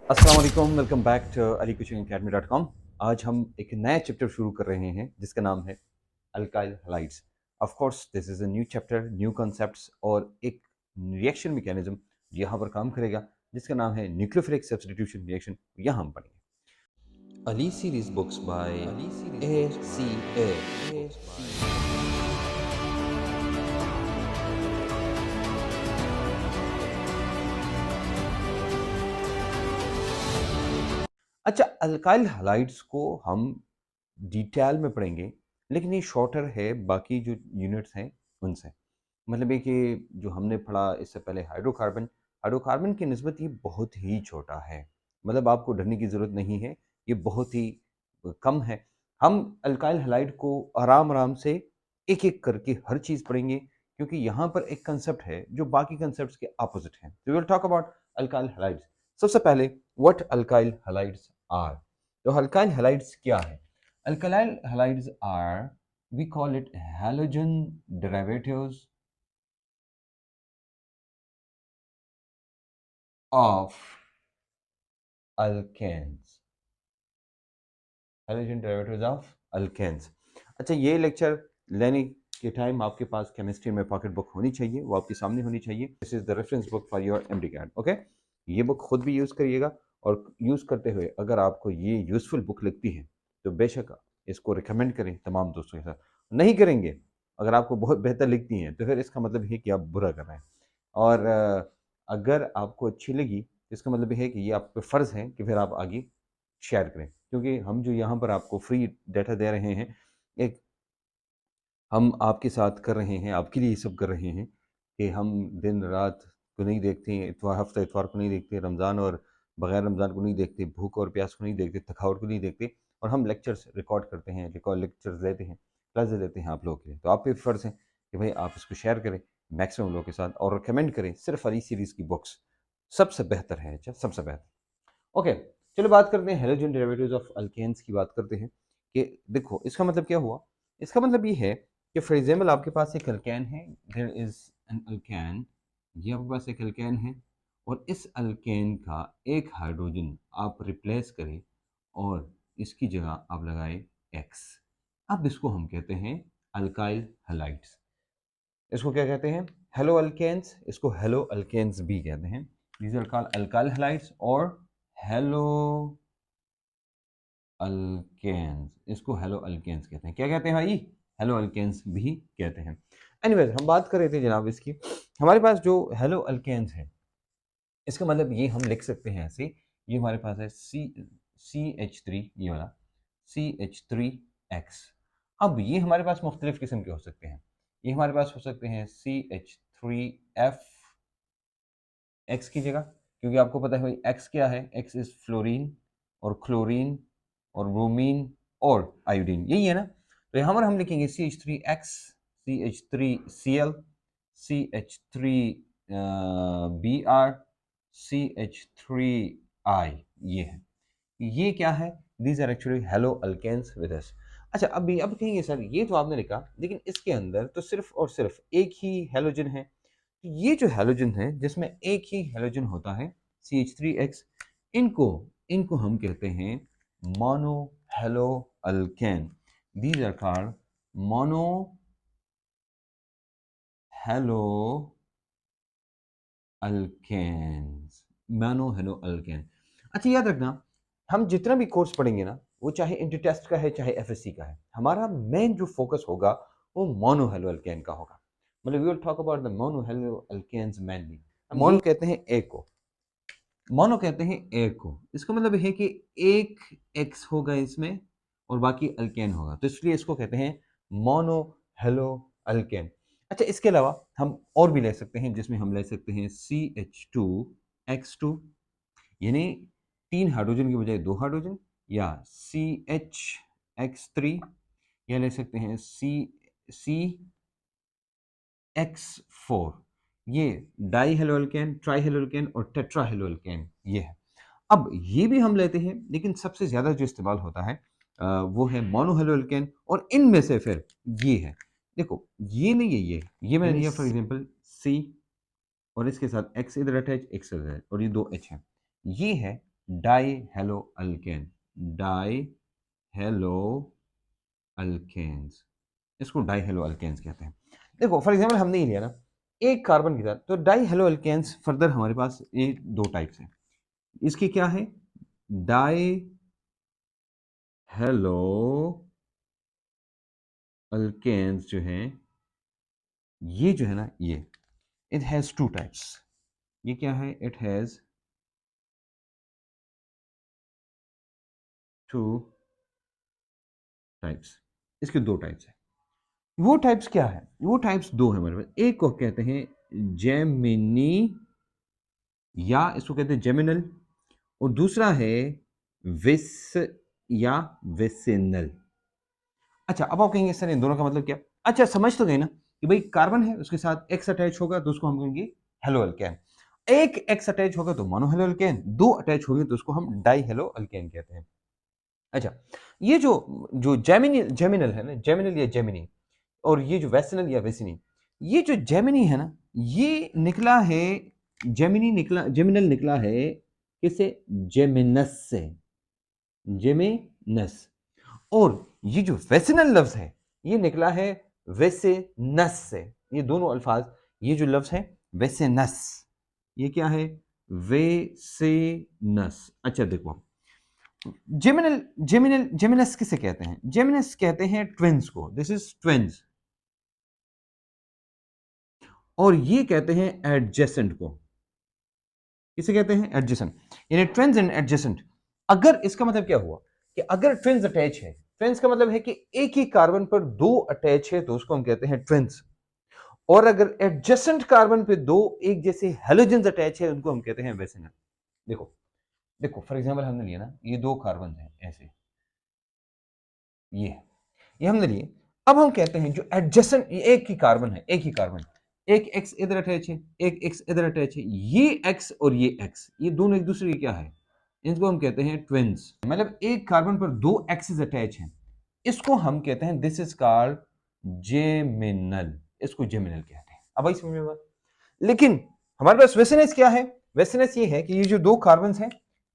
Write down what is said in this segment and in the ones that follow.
अस्सलाम वालेकुम, welcome back to alikuchingacademy.com। आज हम एक नया चैप्टर शुरू कर रहे हैं जिसका नाम है alkyl halides. Of course this is a new chapter, new concepts और एक रिएक्शन मैकेनिज्म यहाँ पर काम करेगा जिसका नाम है न्यूक्लियोफिलिक सब्स्टिट्यूशन रिएक्शन। यहाँ हम पढ़ेंगे Ali series books by ACA। अच्छा, अल्काइल हैलाइड्स को हम डिटेल में पढ़ेंगे, लेकिन ये शॉर्टर है बाकी जो यूनिट्स हैं उनसे। मतलब ये कि जो हमने पढ़ा इससे पहले हाइड्रोकार्बन, हाइड्रोकार्बन की निस्बत ये बहुत ही छोटा है। मतलब आपको डरने की ज़रूरत नहीं है, ये बहुत ही कम है। हम अल्काइल हैलाइड को आराम-आराम से एक-एक करके हर चीज़ पढ़ेंगे, क्योंकि यहाँ पर एक कांसेप्ट है जो बाकी कांसेप्ट्स के अपोज़िट है। We will talk about alkyl halides. सबसे पहले व्हाट अल्काइल हैलाइड्स आर। तो अल्काइल हैलाइड्स क्या है? Alkyl halides are, we call it halogen derivatives of alkanes। Halogen derivatives of alkanes. अच्छा, ये लेक्चर लेने के टाइम आपके पास केमिस्ट्री में पॉकेट बुक होनी चाहिए, वो आपके सामने होनी चाहिए। This is the reference book for your MD-CAD। Okay, ये बुक खुद भी यूज़ करिएगा और यूज़ करते हुए अगर आपको ये यूज़फुल बुक लगती है तो बेशक इसको रिकमेंड करें तमाम दोस्तों के साथ। नहीं करेंगे, अगर आपको बहुत बेहतर लिखती हैं तो फिर इसका मतलब है कि आप बुरा कर रहे हैं। और अगर आपको अच्छी लगी तो इसका मतलब है कि ये आप पे फ़र्ज़ है कि फिर आप आगे शेयर करें, क्योंकि हम जो यहाँ पर आपको फ्री डाटा दे रहे हैं, एक हम आपके साथ कर रहे हैं, आपके लिए ये सब कर रहे हैं कि हम दिन रात को नहीं देखते, इतवार हफ्ता इतवार को नहीं देखते, रमज़ान और बग़ैर रमज़ान को नहीं देखते, भूख और प्यास को नहीं देखते, थकावट को नहीं देखते, और हम लेक्चर्स रिकॉर्ड करते हैं, लेक्चर्स लेते हैं, क्लासेस लेते हैं आप लोगों के लिए। तो आप पे फ़र्ज़ है कि भाई आप इसको शेयर करें मैक्सिमम लोगों के साथ और रिकमेंड करें सिर्फ अली सीरीज़ की बुक्स सबसे बेहतर है। अच्छा, सबसे बेहतर। ओके, चलो बात करते हैं हेलोजन डेरिवेटिव्स ऑफ अल्केन्स की बात करते हैं कि देखो इसका मतलब क्या हुआ। इसका मतलब ये है कि फॉर एग्जाम्पल आपके पास एक अल्केन है, देयर इज एन अल्केन। ये आपके पास एक अल्केन है और इस अल्केन का एक हाइड्रोजन आप रिप्लेस करें और इसकी जगह आप लगाए एक्स। अब इसको हम कहते हैं अल्काइल हैलाइड्स। इसको क्या कहते हैं? Hello alkanes. इसको हेलो अल्केन्स भी कहते हैं। These are called alkyl halides और हेलो अल्केन्स। इसको हेलो अल्केन्स कहते हैं। क्या कहते हैं भाई? हेलो अल्केन्स भी कहते हैं। एनीवेज, हम बात कर रहे थे जनाब इसकी। हमारे पास जो हेलो अल्केन्स है, इसका मतलब ये हम लिख सकते हैं ऐसे। ये हमारे पास है CH3, ये वाला CH3X। अब ये हमारे पास मुख्तलिफ किस्म के हो सकते हैं। ये हमारे पास हो सकते हैं CH3F एक्स की जगह, क्योंकि आपको पता है भाई एक्स क्या है? एक्स इज फ्लोरीन और क्लोरीन और ब्रोमीन और आयोडीन, यही है ना। तो यहाँ पर हम लिखेंगे CH3X, CH3Cl, CH3Br, CH3I। ये है, ये क्या है? These are actually haloalkanes with us. अच्छा, अब कहेंगे सर ये तो आपने लिखा, लेकिन इसके अंदर तो सिर्फ और सिर्फ एक ही हेलोजन है। ये जो हैलोजन है जिसमें एक ही हैलोजन होता है CH3X, इनको इनको हम कहते हैं monohaloalkane. These are called monohaloalkanes. Monohaloalkane. अच्छा, याद रखना, हम जितना भी कोर्स पढ़ेंगे ना, वो चाहे इंटर टेस्ट का है चाहे FSC का है, हमारा मेन जो फोकस होगा वो मोनो हेलो अल्केन का होगा। मतलब we will talk about the monohaloalkanes mainly. Mono कहते हैं ए को, मोनो कहते हैं ए को। इसका मतलब है कि एक एक्स होगा इसमें और बाकी अल्केन होगा, तो इसलिए इसको कहते हैं मोनो हेलो अल्केन। अच्छा, इसके अलावा हम और भी ले सकते हैं, जिसमें हम ले सकते हैं CH2X2, यानी 3 हाइड्रोजन की बजाय 2 हाइड्रोजन, या CHX3, या ले सकते हैं CX4। ये die hello alkane, try hello alkane और टेट्रा हेलो अल्केन ये है। अब ये भी हम लेते हैं, लेकिन सबसे ज़्यादा जो इस्तेमाल होता है वो है मोनो हेलो अल्केन, और इनमें से फिर ये है। देखो, ये नहीं है, ये मैंने लिया फॉर एग्जांपल C, और इसके साथ X इधर अटैच, X इधर, और ये 2 H है। ये है dihaloalkane, die hello alkanes, इसको डाई हेलो अल्केन्स कहते हैं। देखो फॉर एग्जांपल हमने ये लिया ना एक कार्बन की तरह, तो डाई हेलो अल्केन्स फर्दर हमारे पास ये दो टाइप्स हैं। इसकी क्या है, डाई हेलो अल्केन्स जो है, ये जो है ना ये इट हैज टू टाइप्स। ये क्या है, इट हैज टू टाइप्स, इसके दो टाइप्स है। वो टाइप्स क्या है, वो टाइप्स दो है हमारे पास। एक को कहते हैं जेमिनी, या इसको कहते हैं जेमिनल, और दूसरा है विस या विसिनल। अच्छा अब आप कहेंगे सर इन दोनों का मतलब क्या, अच्छा समझ तो गए ना कि भाई कार्बन है उसके साथ एक्स अटैच होगा तो उसको हम कहेंगे हेलो अल्केन, एक एक्स अटैच होगा तो मोनो हेलो अल्केन, दो अटैच होंगे तो उसको हम डाई हेलो अल्केन कहते हैं। अच्छा ये जो जो जेमिनल है ना, जेमिनल या जेमिनी, और ये जो वेसिनल या वेसिनी, ये जो जेमिनी है ना ये निकला है, जेमिनी निकला, जेमिनल निकला है किससे, जेमिनस से, जेमिनस। और ये जो वेसिनल लफ्ज है ये निकला है वेसेनस से। ये दोनों अल्फाज, ये जो लफ्ज है वेसेनस, ये क्या है, वेसेनस। अच्छा देखो जेमिनल, जेमिनस किसे कहते हैं, जेमिनस कहते हैं ट्विंस को, दिस इज ट्विंस। और ये कहते हैं एडजेसेंट को, किसे कहते हैं, एडजेसेंट, यानी ट्विंस एंड एडजेसेंट। अगर इसका मतलब क्या हुआ कि अगर ट्विंस अटैच है, ट्विंस का मतलब है कि एक ही कार्बन पर दो अटैच है तो उसको हम कहते हैं ट्विंस। और अगर एडजेसेंट कार्बन पे दो एक जैसे हेलोजेंस अटैच है उनको हम कहते हैं वेसिनल। देखो देखो फॉर एग्जांपल हमने लिया ना ये दो कार्बन हैं ऐसे, ये हमने लिए। अब हम कहते हैं जो एडजेसेंट, एक ही कार्बन है, एक ही कार्बन, एक एक्स इधर अटैच है, एक एक्स इधर अटैच है, ये एक्स और ये एक्स ये दोनों एक दूसरे के क्या है, इनको हम कहते हैं ट्विंस। मतलब एक कार्बन पर दो एक्सिस अटैच हैं, इसको हम कहते हैं दिस इज कॉल्ड जेमिनल, इसको जेमिनल कहते हैं। अब आई समझ में बात। लेकिन हमारे पास वेसिनस क्या है, वेसिनस ये है कि ये जो दो कार्बन हैं,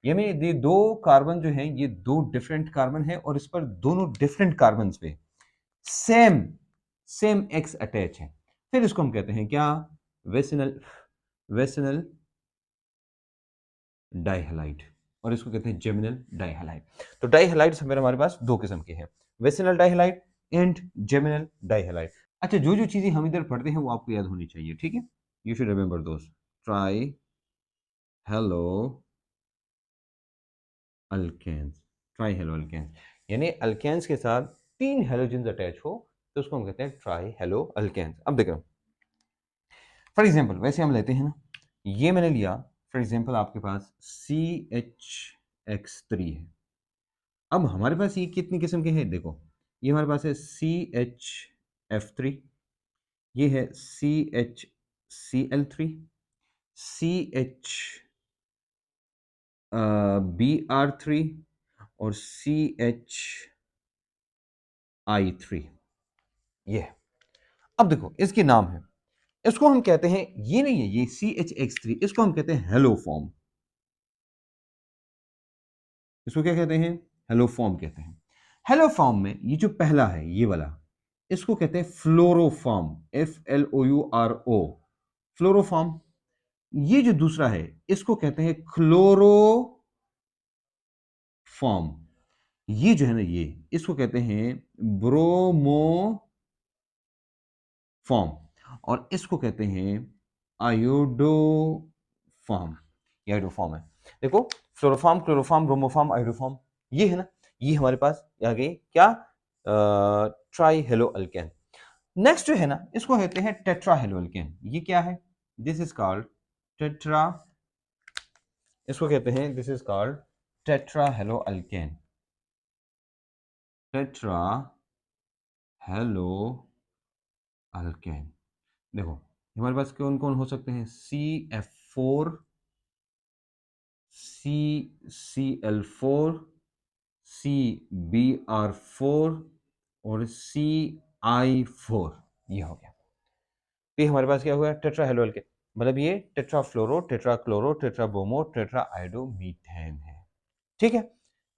ये में ये दो कार्बन जो हैं ये दो डिफरेंट कार्बन है और इस पर दोनों डिफरेंट कार्बन पे सेम सेम एक्स अटैच है, फिर इसको हम कहते हैं क्या, वेसिनल, वेसिनल डाइहैलाइड, और इसको कहते हैं जेमिनल डाइहैलाइड। तो डाइहैलाइड्स हमारे पास दो किस्म के हैं, वेसिनल डाइहैलाइड एंड जेमिनल डाइहैलाइड। अच्छा जो जो चीजें हम इधर पढ़ते हैं वो आपको याद होनी चाहिए, ठीक है, यू शुड रिमेंबर दोस्त। Trihaloalkanes, trihaloalkanes, यानी अल्केन्स के साथ तीन हेलोजेंस अटैच हो तो उसको हम कहते हैं ट्राई हेलो अल्केन्स। अब देख रहा हूं फॉर एग्जाम्पल, वैसे हम लेते हैं ना, ये मैंने लिया फॉर एग्जाम्पल आपके पास CH3 है। अब हमारे पास ये कितनी किस्म के हैं देखो, ये हमारे पास है CHF3, ये है CHCl3, CHBr3 और CHI3, ये है। अब देखो इसके नाम है, इसको हम कहते हैं, ये नहीं है ये CHX3, इसको हम कहते हैं हेलो फॉर्म, इसको क्या कहते हैं, हेलो फॉर्म कहते हैं। हेलो फॉर्म में ये जो पहला है ये वाला, इसको कहते हैं फ्लोरोफॉर्म, FLOURO, फ्लोरोफॉर्म। ये जो दूसरा है इसको कहते हैं क्लोरोफॉर्म, ये जो है ना ये इसको कहते हैं ब्रोमोफॉर्म, और इसको कहते हैं आयोडोफॉर्म, ये आयोडोफॉर्म है। देखो फ्लोरोफॉर्म, क्लोरोफॉर्म, ब्रोमोफॉर्म, आयोडोफॉर्म, ये है ना, ये हमारे पास आ गई क्या, ट्राई हेलो अल्केन। नेक्स्ट जो है ना इसको कहते हैं टेट्रा हेलो अल्केन, ये क्या है, दिस इज कॉल्ड टेट्रा, इसको कहते हैं this is called tetra hello alkane, tetra hello alkane. देखो हमारे पास कौन कौन हो सकते हैं, CF4, CCl4, CBr4 और CI4, ये हो गया। तो ये हमारे पास क्या हुआ, टेट्रा हेलो अल्केन, मतलब ये tetra fluoro, tetra chloro, tetra bromo, tetra iodo methane है। ठीक है।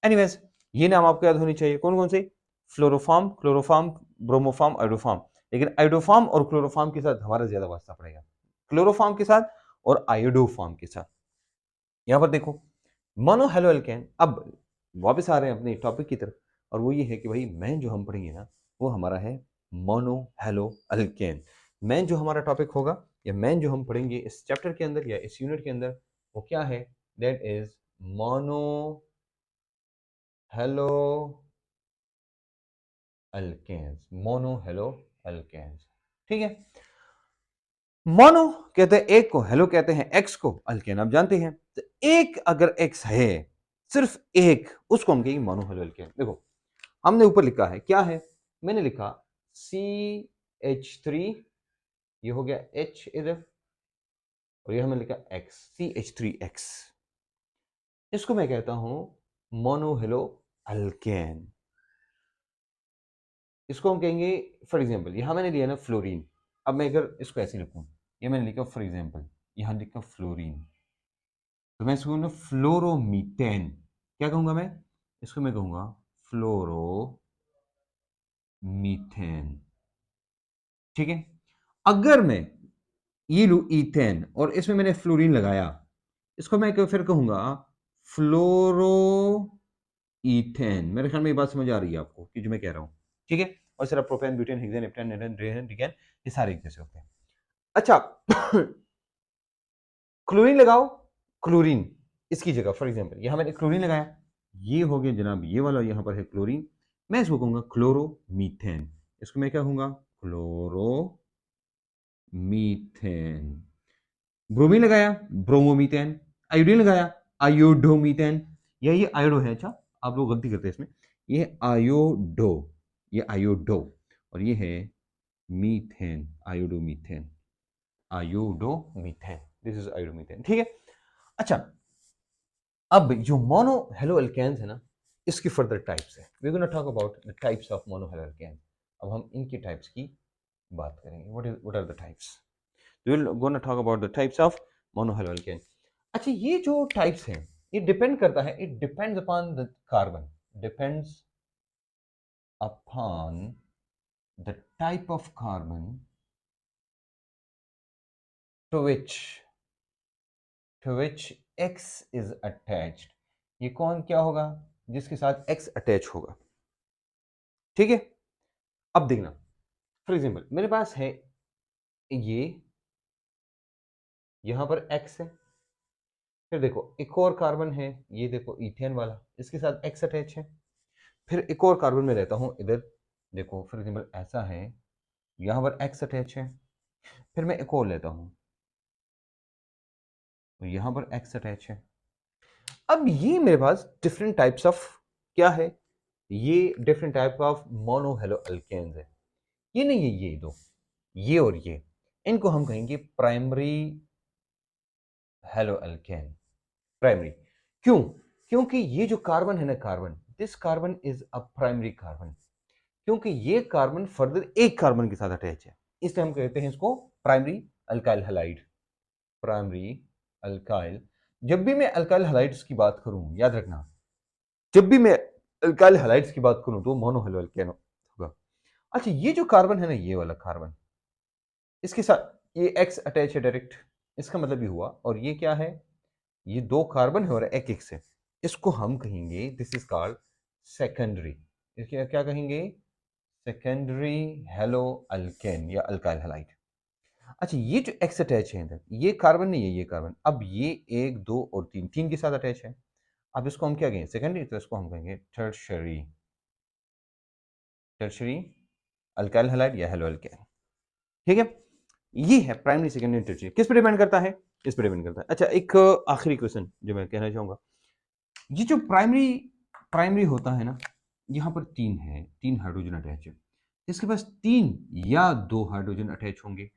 एनीवेज ये नाम आपको याद होनी चाहिए। कौन कौन से? फ्लोरोफॉर्म, क्लोरोफॉर्म, ब्रोमोफॉर्म, आयोडोफॉर्म। लेकिन आयोडोफॉर्म और क्लोरोफॉर्म के साथ हमारा ज्यादा वास्ता पड़ेगा, क्लोरोफॉर्म के साथ और आयोडोफॉर्म के साथ। यहां पर देखो मोनो हेलो अल्केन। अब वापस आ रहे हैं अपने टॉपिक की तरफ, और वो ये है कि भाई मेन जो हम पढ़ेंगे ना वो हमारा है मोनो हेलो अल्केन। मेन जो हमारा टॉपिक होगा या मेन जो हम पढ़ेंगे इस चैप्टर के अंदर या इस यूनिट के अंदर वो क्या है? That is monohaloalkanes. Monohaloalkanes, ठीक है। मोनो कहते हैं एक को, हेलो कहते हैं एक्स को, अल्केन आप जानते हैं। तो एक अगर एक्स है, सिर्फ एक, उसको हम कहेंगे मोनो हेलो अल्केन। देखो हमने ऊपर लिखा है, क्या है? मैंने लिखा CH3, ये हो गया H इधर, और ये हमने लिखा X, CH3X। इसको मैं कहता हूं मोनो हेलो अल्केन। इसको हम कहेंगे, फॉर एग्जाम्पल यहां मैंने लिया ना फ्लोरीन। अब मैं अगर इसको ऐसे लिखूं, ये मैंने लिखा फॉर एग्जाम्पल, यहां लिखा फ्लोरीन, तो मैं इसको कहूंगा फ्लोरोमीथेन। क्या कहूंगा मैं? इसको मैं कहूंगा फ्लोरोमीथेन, ठीक है। अगर मैं ये लू ईथेन और इसमें मैंने फ्लोरीन लगाया, इसको मैं फिर कहूंगा फ्लोरो ईथेन। मेरे ख्याल में ये बात समझ आ रही है आपको कि जो मैं कह रहा हूं, ठीक है। और सिर्फ प्रोपेन, ब्यूटेन, हेक्सेन, हेप्टेन, नेटन, रेहन, रिगेन, ये सारे एक जैसे होते हैं। अच्छा क्लोरीन लगाओ, क्लोरीन इसकी जगह फॉर एग्जांपल यहां मैंने क्लोरीन लगाया, ये हो गया जनाब ये वाला, यहां पर है क्लोरीन, मैं इसको कहूंगा क्लोरोमीथेन। इसको मैं क्या कहूंगा? क्लोरोमीथेन। ब्रोमीन लगाया, ब्रोमोमीथेन। आयोडीन लगाया, आयोडोमीथेन। ये आयोडो है, अच्छा आप लोग गलती करते हैं इसमें, ये आयोडो, ये आयोडो, और ये है मीथेन, आयोडोमीथेन, आयोडोमीथेन, दिस इज आयोडोमीथेन, ठीक है। अच्छा अब जो मोनो हेलो अल्केन्स है ना, इसकी फर्दर टाइप्स है। We gonna talk about the types of monohaloalkanes. अब हम इनकी टाइप्स की बात करेंगे। What are the types? We will gonna talk about the types of monohaloalkane. अच्छा ये जो टाइप्स हैं ये डिपेंड करता है, it depends upon the carbon, depends upon the type of carbon to which X is attached। ये कौन क्या होगा? जिसके साथ X अटैच होगा, ठीक है। अब देखना फॉर एग्जाम्पल मेरे पास है ये, यहां पर X है, फिर देखो एक और कार्बन है, ये देखो इथेन वाला, इसके साथ X अटैच है। फिर एक और कार्बन में रहता हूं इधर, देखो फॉर एग्जाम्पल ऐसा है, यहां पर X अटैच है। फिर मैं एक और लेता हूं, तो यहां पर X अटैच है। अब ये मेरे पास डिफरेंट टाइप्स ऑफ क्या है? ये different type of monohaloalkanes है। ये नहीं है ये दो, ये और ये, इनको हम कहेंगे प्राइमरी हेलो अल्केन। प्राइमरी क्यों? क्योंकि ये जो कार्बन है ना, carbon, this carbon is a primary carbon, क्योंकि ये कार्बन फर्दर एक कार्बन के साथ अटैच है, इसलिए हम कहते हैं इसको primary alkyl halide. Primary alkyl. जब भी मैं अल्काइल हैलाइड्स की बात करूं, याद रखना, जब भी मैं अल्काइल हैलाइड्स की बात करूं तो मोनो हेलो अल्केन होगा। अच्छा ये जो कार्बन है ना, ये वाला कार्बन, इसके साथ ये एक्स अटैच है डायरेक्ट, इसका मतलब ये हुआ, और ये क्या है? ये दो कार्बन है और एक एक्स है, इसको हम कहेंगे दिस इज कॉल्ड सेकेंडरी। इसके क्या कहेंगे? सेकेंडरी हेलो अल्केन या अल्काइल हैलाइड। अच्छा ये जो एक्स अटैच है इधर, ये कार्बन नहीं है, ये कार्बन, अब ये एक दो और तीन, तीन के साथ अटैच है। अब इसको हम क्या कहेंगे? सेकेंडरी, तो इसको हम कहेंगे टर्शरी, टर्शरी अल्काइल हैलाइड या हेलो अल्केन, ठीक है। ये है प्राइमरी, सेकेंडरी, टर्शरी। किस पे डिपेंड करता है? इस पे डिपेंड करता है। अच्छा एक आखिरी क्वेश्चन जो मैं कहना चाहूंगा, ये जो प्राइमरी प्राइमरी होता है ना, यहाँ पर तीन है, तीन हाइड्रोजन अटैच है, इसके पास तीन या दो हाइड्रोजन अटैच होंगे।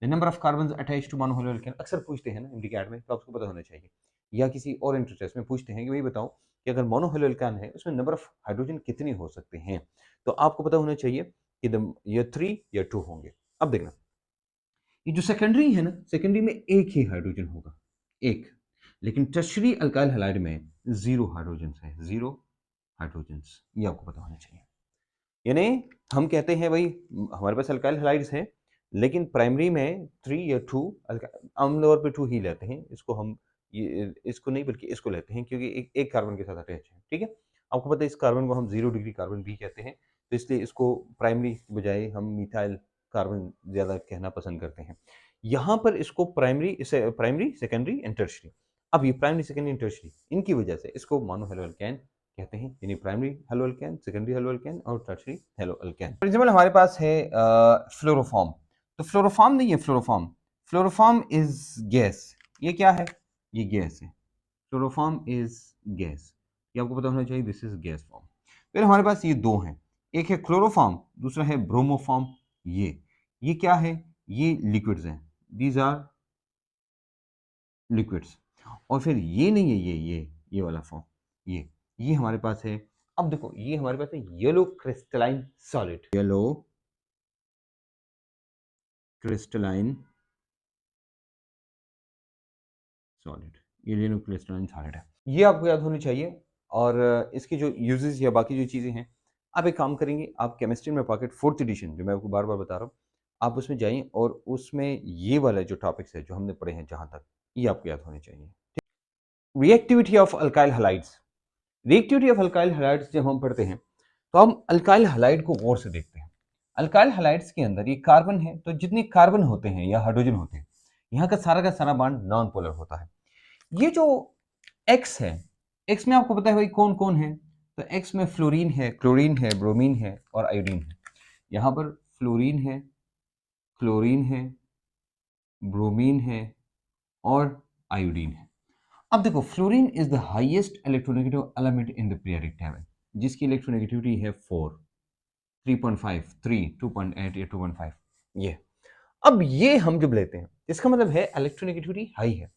The number of carbon attach to monohaloalkane, अक्सर पूछते हैं ना एमडीकैट में, तो आपको पता होना चाहिए, या किसी और इंटर टेस्ट में पूछते हैं कि भाई बताओ कि अगर मोनो हेलो अल्केन है उसमें नंबर ऑफ हाइड्रोजन कितने हो सकते हैं, तो आपको पता होना चाहिए कि ये 3 या 2 होंगे। अब देखना ये जो सेकेंडरी है ना, सेकेंडरी में एक ही हाइड्रोजन होगा, एक। लेकिन टर्शरी अल्काइल हैलाइड में 0 हाइड्रोजन्स है, 0 हाइड्रोजन्स, ये आपको पता होना चाहिए। यानी हम कहते हैं भाई हमारे पास अल्काइल हैलाइड्स हैं, लेकिन प्राइमरी में 3 या 2 आमतौर पे 2 ही लेते हैं, इसको हम ये इसको नहीं बल्कि इसको लेते हैं क्योंकि एक कार्बन के साथ अटैच है, ठीक है। आपको पता है इस कार्बन को हम 0 डिग्री कार्बन भी कहते हैं, तो इसलिए इसको प्राइमरी की बजाय हम मिथाइल कार्बन ज़्यादा कहना पसंद करते हैं। यहाँ पर इसको प्राइमरी, सेकेंडरी एंड टर्शरी। अब ये प्राइमरी, सेकेंडरी एंड टर्शरी, इनकी वजह से इसको मोनो हैलो एल्केन कहते हैं, यानी primary halo alkane, secondary halo alkane और tertiary halo alkane. For example हमारे पास है फ्लोरोफॉर्म, तो फ्लोरोफॉर्म नहीं है, फ्लोरोफॉर्म, फ्लोरोफॉर्म इज गैस। ये क्या है? ये गैस है। फ्लोरोफॉर्म इज गैस, ये आपको पता होना चाहिए, दिस इज गैस फॉर्म। फिर हमारे पास ये दो हैं, एक है क्लोरोफॉर्म, दूसरा है ब्रोमोफॉर्म। ये क्या है? ये लिक्विड्स हैं, दीज आर लिक्विड्स। और फिर ये नहीं है, ये वाला फॉर्म, ये हमारे पास है। अब देखो ये हमारे पास है yellow crystalline solid, yellow crystalline solid, ये येलो क्रिस्टलाइन सॉलिड है, ये आपको याद होनी चाहिए। और इसकी जो यूजेस या बाकी जो चीज़ें हैं, आप एक काम करेंगे, आप केमिस्ट्री में पॉकेट 4th एडिशन जो मैं आपको बार बार बता रहा हूँ, आप उसमें जाइए और उसमें ये वाला जो टॉपिक्स है जो हमने पढ़े हैं जहाँ तक, ये आपको याद होने चाहिए। Reactivity of alkyl halides, reactivity of alkyl halides जब हम पढ़ते हैं तो हम अल्काइल हैलाइड को गौर से देखते हैं। अल्काइल हैलाइड्स के अंदर ये कार्बन है, तो जितने कार्बन होते हैं या हाइड्रोजन होते हैं, यहाँ का सारा बॉन्ड नॉन पोलर होता है। ये जो एक्स है, एक्स में आपको पता है भाई कौन कौन है, तो एक्स में फ्लोरीन है, क्लोरीन है, ब्रोमीन है और आयोडीन है। यहाँ पर फ्लोरीन है, क्लोरीन है, ब्रोमीन है और आयोडीन है। अब देखो fluorine is the highest electronegative element in the periodic table, जिसकी इलेक्ट्रोनेगेटिविटी है 4, 3.5, 3, 2.8 या 2.5। ये अब ये हम जब लेते हैं इसका मतलब है इलेक्ट्रोनेगेटिविटी हाई है।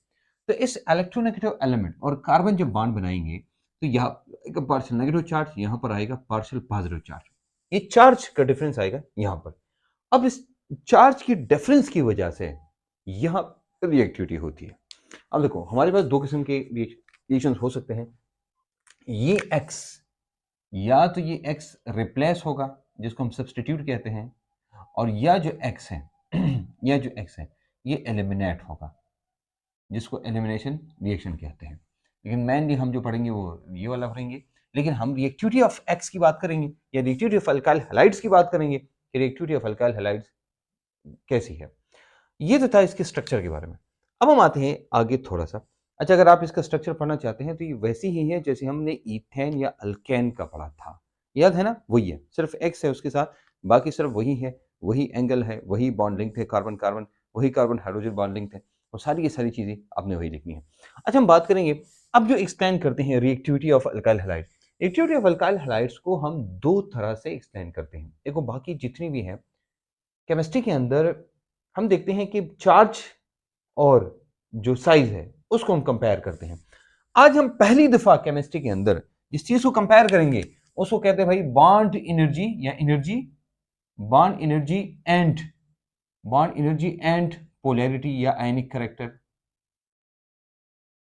तो इस इलेक्ट्रोनेगेटिव एलिमेंट और कार्बन जब बॉन्ड बनाएंगे तो यहाँ एक पार्शियल नेगेटिव चार्ज, यहाँ पर आएगा पार्शियल पॉजिटिव चार्ज, ये चार्ज का डिफरेंस आएगा यहाँ पर। अब इस चार्ज की डिफरेंस की वजह से यहाँ रिएक्टिविटी होती है। अब देखो हमारे पास दो किस्म के रिएक्शंस हो सकते हैं, ये X, या तो ये X रिप्लेस होगा जिसको हम सब्सटीट्यूट कहते हैं, और या जो X है या जो X है ये एलिमिनेट होगा जिसको एलिमिनेशन रिएक्शन कहते हैं। लेकिन मेनली हम जो पढ़ेंगे वो ये वाला पढ़ेंगे, लेकिन हम रिएक्टिविटी ऑफ X की बात करेंगे या रिएक्टिविटी ऑफ अल्काइल हैलाइड्स की बात करेंगे कि रिएक्टिविटी ऑफ अल्काइल हैलाइड्स कैसी है। ये तो था इसके स्ट्रक्चर के बारे में। अब हम आते हैं आगे थोड़ा सा। अच्छा, अगर आप इसका स्ट्रक्चर पढ़ना चाहते हैं तो ये वैसी ही है जैसे हमने ईथेन या अल्केन का पढ़ा था, याद है ना? वही है, सिर्फ एक्स है उसके साथ, बाकी सिर्फ वही है, वही एंगल है, वही बॉन्ड लिंक है, कार्बन कार्बन, वही कार्बन हाइड्रोजन बॉन्ड लिंक है, और सारी की सारी चीजें आपने वही लिखनी है। अच्छा, हम बात करेंगे अब जो एक्सप्लेन करते हैं reactivity of alkyl halide. Reactivity of alkyl halides को हम दो तरह से एक्सप्लेन करते हैं। देखो बाकी जितनी भी है केमिस्ट्री के अंदर हम देखते हैं कि चार्ज और जो साइज है उसको हम कंपेयर करते हैं। आज हम पहली दफा केमिस्ट्री के अंदर जिस चीज को कंपेयर करेंगे उसको कहते हैं भाई बॉन्ड एनर्जी या energy, bond energy and polarity या आयनिक करेक्टर,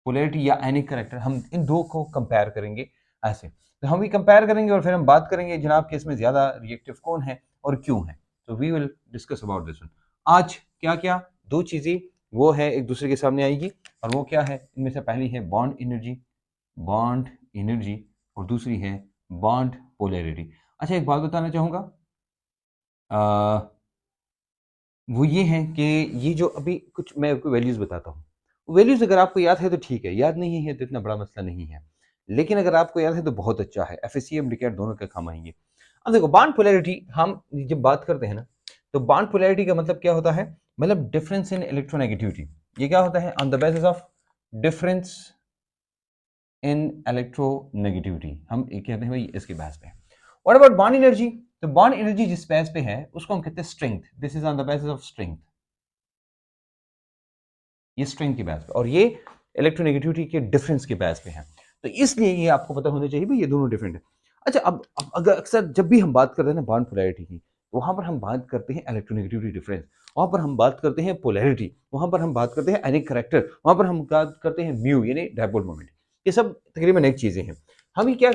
पोलैरिटी या आयनिक करेक्टर, हम इन दो को कंपेयर करेंगे ऐसे। तो हम भी कंपेयर करेंगे और फिर हम बात करेंगे जनाब कि इसमें ज्यादा रिएक्टिव कौन है और क्यों है। तो we will discuss about this one. आज क्या क्या दो चीजें वो है एक दूसरे के सामने आएगी, और वो क्या है, इनमें से पहली है बॉन्ड एनर्जी और दूसरी है बॉन्ड पोलैरिटी। अच्छा, एक बात बताना चाहूंगा, वो ये है कि ये जो अभी कुछ मैं आपको वैल्यूज बताता हूँ, वैल्यूज अगर आपको याद है तो ठीक है, याद नहीं है तो इतना बड़ा मसला नहीं है, लेकिन अगर आपको याद है तो बहुत अच्छा है, एफएससी एमडीकैट दोनों के काम आएंगे। अब देखो बॉन्ड पोलैरिटी हम जब बात करते हैं ना, तो बॉन्ड पोलैरिटी का मतलब क्या होता है, मतलब डिफरेंस इन इलेक्ट्रोनेगेटिविटी। ये क्या होता है, on the basis of difference in electronegativity, हम ये कहते हैं भाई इसके बेस पे। व्हाट अबाउट बॉन्ड एनर्जी, तो बॉन्ड एनर्जी जिस बेस पे है उसको हम कहते हैं strength, this is on the basis of strength, ये स्ट्रेंथ के बेस पे, और ये इलेक्ट्रोनेगेटिविटी के डिफरेंस के बेस पे है। तो इसलिए ये आपको पता होना चाहिए भाई ये दोनों डिफरेंट है। अच्छा, अब अगर अक्सर जब भी हम बात करते हैं ना बॉन्ड पोलैरिटी की, वहाँ पर हम बात करते हैं इलेक्ट्रोनेगेटिविटी डिफरेंस, वहाँ पर हम बात करते हैं पोलैरिटी, वहाँ पर हम बात करते हैं आयनिक करैक्टर, वहाँ पर हम बात करते हैं म्यू यानी डायपोल मोमेंट। ये सब तकरीबन एक चीज़ें हैं। हम ये क्या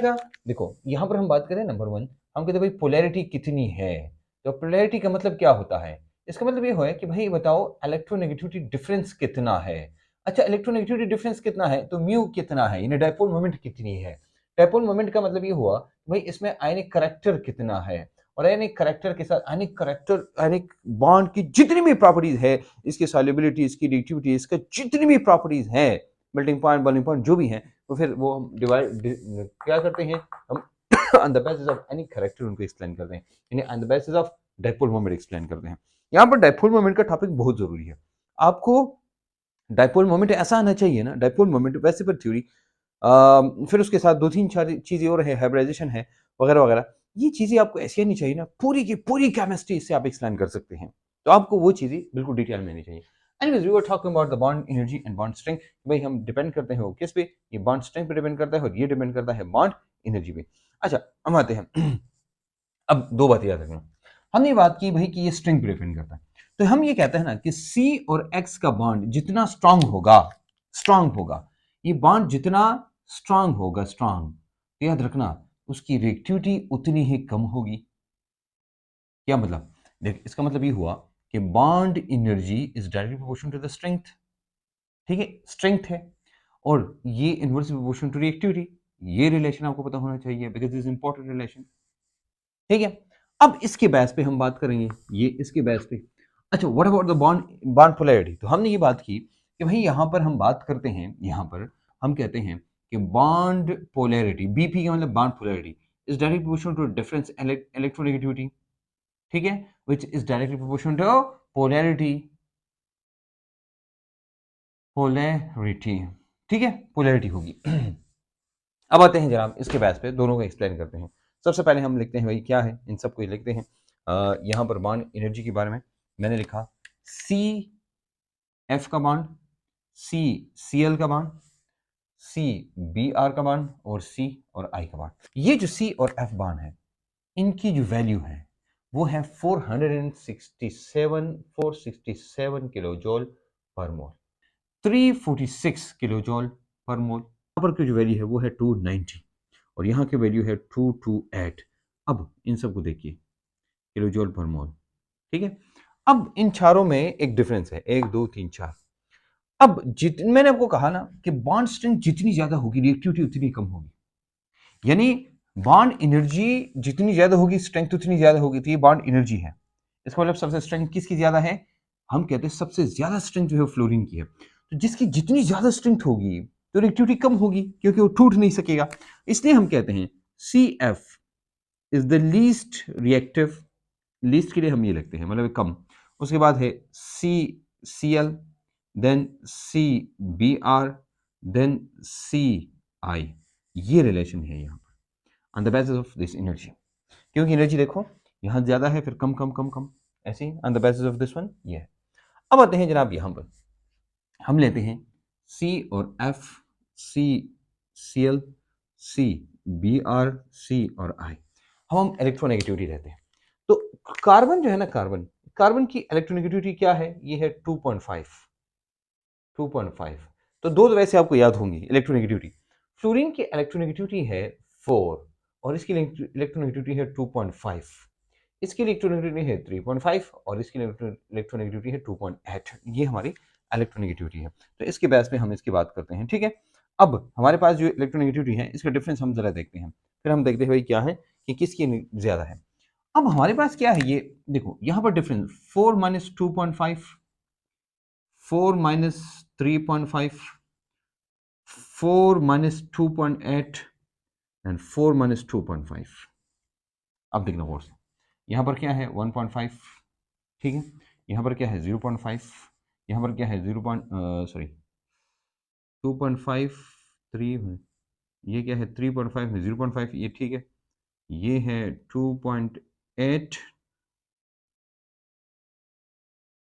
देखो यहाँ पर हम बात करें नंबर 1, हम कहते हैं भाई पोलैरिटी कितनी है। तो पोलैरिटी का मतलब क्या होता है? इसका मतलब ये है कि भाई बताओ इलेक्ट्रोनेगेटिविटी डिफरेंस कितना है। अच्छा, इलेक्ट्रोनेगेटिविटी डिफरेंस कितना है तो म्यू कितना है, यानी डायपोल मोमेंट कितनी है। डायपोल मोमेंट का मतलब ये हुआ भाई इसमें आयनिक करैक्टर कितना है, और आयनिक करैक्टर के साथ आयनिक बॉन्ड की जितनी भी प्रॉपर्टीज है, इसकी सॉल्युबिलिटी, इसकी रिएक्टिविटी, इसका जितनी भी प्रॉपर्टीज है, मेल्टिंग पॉइंट, बॉइलिंग पॉइंट जो भी है, तो फिर वो हम क्या करते हैं, हम on the basis of ionic character उनको एक्सप्लेन करते हैं, यानी on the basis of dipole moment explain करते हैं। यहाँ पर डायपोल मोमेंट का टॉपिक बहुत जरूरी है। आपको डायपोल मोमेंट ऐसा आना चाहिए ना, डायपोल मोमेंट वैसे पर थ्योरी, फिर उसके साथ 2-3 चीज़ें और है, हाइब्रिडाइजेशन है, वगैरह वगैरह। ये चीज़ें आपको ऐसी आनी चाहिए ना, पूरी की पूरी केमिस्ट्री इससे आप एक्सप्लेन कर सकते हैं। तो आपको वो चीज़ें बिल्कुल डिटेल में आनी चाहिए। Anyways we were talking about the bond energy and bond strength. भाई हम डिपेंड करते हैं वो किस पे? ये बॉन्ड स्ट्रेंथ पे डिपेंड करता है और ये डिपेंड करता है बॉन्ड एनर्जी पे। अच्छा, हम आते हैं अब 2 बातें याद रखना। हमने बात की भाई कि ये स्ट्रिंग पे डिपेंड करता है। तो हम ये कहते हैं ना कि C और X का बॉन्ड जितना स्ट्रांग होगा, ये बॉन्ड जितना स्ट्रांग, तो याद रखना उसकी रिएक्टिविटी उतनी ही कम होगी। क्या मतलब? देख, इसका मतलब ये हुआ कि bond energy is directly proportional to the strength. ठीक है, स्ट्रेंथ है, और ये इनवर्सली प्रोपोर्शनल टू रिएक्टिविटी। ये रिलेशन आपको पता होना चाहिए because this is important relation. ठीक है, अब इसके बेस पे हम बात करेंगे, ये इसके बेस पे। अच्छा, what about the bond polarity? तो हमने ये बात की कि भाई यहां पर हम बात करते हैं, यहां पर हम कहते हैं कि बॉन्ड पोलैरिटी, बीपी का मतलब bond polarity is directly proportional to difference electronegativity. ठीक है, which is directly proportional to polarity. ठीक है, पोलैरिटी होगी। अब आते हैं जनाब इसके बेस पे, दोनों को एक्सप्लेन करते हैं। सबसे पहले हम लिखते हैं भाई क्या है, इन सबको लिखते हैं। यहाँ पर बॉन्ड एनर्जी के बारे में मैंने लिखा सी एफ का बॉन्ड, सी सी एल का बॉन्ड, सी बी आर का बॉन्ड, और सी और आई का बॉन्ड। ये जो सी और एफ बॉन्ड है, इनकी जो वैल्यू है वो है 467 किलो जॉल पर मोल, 346 किलो जॉल पर मोल। यहाँ पर की जो वैल्यू है वो है 290, और यहाँ की वैल्यू है 228। अब इन सबको देखिए, किलो जूल पर मोल। ठीक है, अब इन चारों में एक डिफरेंस है, 1 2 3 4। अब मैंने आपको कहा ना कि बॉन्ड स्ट्रेंथ जितनी ज्यादा होगी रिएक्टिविटी उतनी कम होगी, यानी बॉन्ड एनर्जी जितनी ज्यादा होगी स्ट्रेंथ उतनी ज्यादा होगी। तो ये बॉन्ड एनर्जी है, इसका मतलब सबसे स्ट्रेंथ किसकी ज्यादा है? हम कहते हैं सबसे ज्यादा स्ट्रेंथ जो है फ्लोरीन की है। तो जिसकी जितनी ज्यादा स्ट्रेंथ होगी तो रिएक्टिविटी कम होगी, क्योंकि वो टूट नहीं सकेगा। इसलिए हम कहते हैं C F is the least reactive. Least के लिए हम ये लिखते हैं मतलब कम। उसके बाद है C C L, then C B R, then C I. ये रिलेशन है यहाँ पर on the basis of this energy, क्योंकि एनर्जी देखो यहाँ ज्यादा है फिर कम कम कम कम, ऐसे ही on the basis of this one ये है। अब आते हैं जनाब यहाँ पर, हम लेते हैं सी और F, C C L, C B R, C और आई। हम इलेक्ट्रोनेगेटिविटी रहते हैं। तो कार्बन जो है ना, कार्बन की इलेक्ट्रोनेगेटिविटी क्या है? ये है 2.5। 2.5। तो दो तो वैसे आपको याद होंगी इलेक्ट्रोनेगेटिविटी। फ्लोरीन की इलेक्ट्रोनेगेटिविटी है 4, और इसकी इलेक्ट्रोनेगेटिविटी है 2.5। इसकी इलेक्ट्रोनेगेटिविटी है 3.5, और इसकी इलेक्ट्रोनेगेटिविटी है 2.8। ये हमारी इलेक्ट्रोनेगेटिविटी है। तो इसके बेस पे हम इसकी बात करते हैं। ठीक है, अब हमारे पास जो इलेक्ट्रोनेगेटिविटी है इसका डिफरेंस हम जरा देखते हैं, फिर हम देखते हैं भाई क्या है कि किसकी ज्यादा है। अब हमारे पास क्या है, ये देखो यहाँ पर difference 4 minus 2.5, 4 minus 3.5, 4 minus 2.8 and 4 minus 2.5। अब देखना गौर से, यहाँ पर क्या है 1.5। ठीक है, यहाँ पर क्या है 0.5, यहाँ पर क्या है 2.5, 3, ये क्या है 3.5 में 0.5, ये ठीक है। ये है 2.8,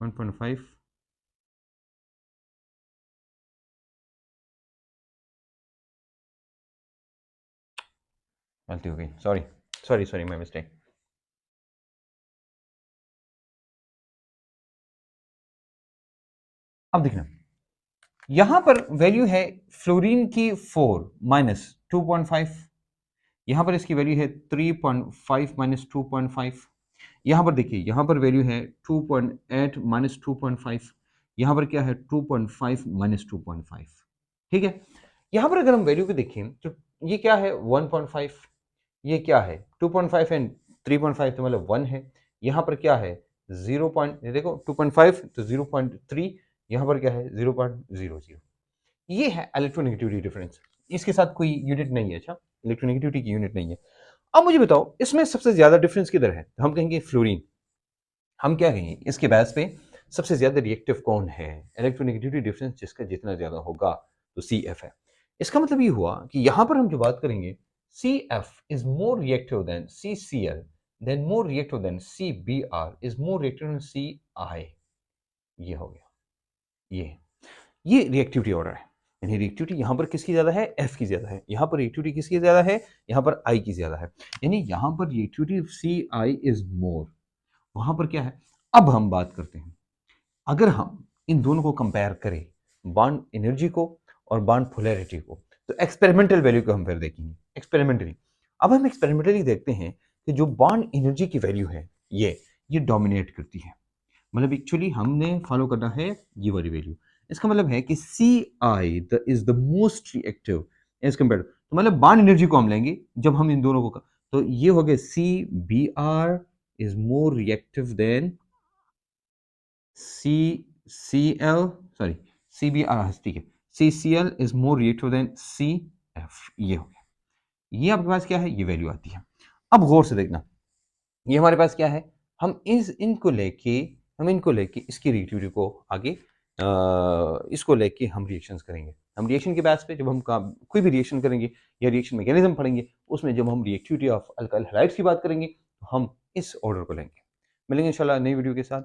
1.5। गलती हो गई, sorry sorry sorry, my mistake. अब देखना, यहां पर वैल्यू है फ्लोरीन की 4 माइनस 2.5, यहां पर इसकी वैल्यू है 3.5 माइनस 2.5, यहां पर देखिए यहां पर वैल्यू है 2.8 माइनस 2.5, यहां पर क्या है 2.5 माइनस 2.5, ठीक है। यहां पर अगर हम वैल्यू को देखें तो ये क्या है 1.5, ये क्या है 2.5 एंड 3.5 तो मतलब 1 है, यहां पर क्या है 0 पॉइंट, देखो 2.5 तो 0.3, यहां पर क्या है 0.00, ये है इलेक्ट्रोनेगेटिविटी डिफरेंस। इसके साथ कोई यूनिट नहीं है, अच्छा इलेक्ट्रोनेगेटिविटी की यूनिट नहीं है। अब मुझे बताओ इसमें सबसे ज्यादा डिफरेंस किधर है, तो हम कहेंगे फ्लोरीन। हम क्या कहेंगे इसके बेस पे सबसे ज्यादा रिएक्टिव कौन है, इलेक्ट्रोनेगेटिविटी डिफरेंस जिसका जितना ज्यादा होगा तो सी एफ है। इसका मतलब ये हुआ कि यहां पर हम जो बात करेंगे C F is more reactive than C C L, then more reactive than C B R, is more reactive than C I. ये हो गया, ये रिएक्टिविटी ऑर्डर है, यानी रिएक्टिविटी यहां पर किसकी ज्यादा है, एफ की ज्यादा है, यहां पर रिएक्टिविटी किसकी ज्यादा है, यहां पर आई की ज्यादा है, यानी यहां पर reactivity C I is more, वहां पर क्या है। अब हम बात करते हैं, अगर हम इन दोनों को कंपेयर करें, बॉन्ड एनर्जी को और बॉन्ड पोलैरिटी को, तो एक्सपेरिमेंटल वैल्यू को हम फिर देखेंगे एक्सपेरिमेंटली। अब हम एक्सपेरिमेंटली देखते हैं कि जो बॉन्ड एनर्जी की वैल्यू है ये डोमिनेट करती है, मतलब एक्चुअली हमने फॉलो करना है ये वाली वैल्यू। इसका मतलब है कि C I is the most reactive as compare, तो मतलब बॉन्ड एनर्जी को हम लेंगे जब हम इन दोनों को तो ये हो गया C B R is more reactive than C C L, sorry C B R, ठीक है, C C L is more reactive than C F, ये हो गया, ये आपके पास क्या है, ये वैल्यू आती है। अब गौर से देखना, ये हमारे पास क्या है, हम इनको लेके इसकी रिएक्टिविटी को आगे इसको लेके हम रिएक्शंस करेंगे। हम रिएक्शन के बेस पे जब हम कोई भी रिएक्शन करेंगे या रिएक्शन मैकेनिज्म पढ़ेंगे, उसमें जब हम रिएक्टिविटी ऑफ अल्काइल हैलाइड्स की बात करेंगे तो हम इस ऑर्डर को लेंगे। मिलेंगे इंशाल्लाह नई वीडियो के साथ,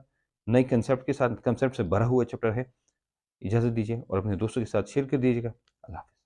नई कंसेप्ट के साथ, कंसेप्ट से भरा हुआ चैप्टर है। इजाज़त दीजिए और अपने दोस्तों के साथ शेयर कर दीजिएगा। अल्लाह हाफ़िज़।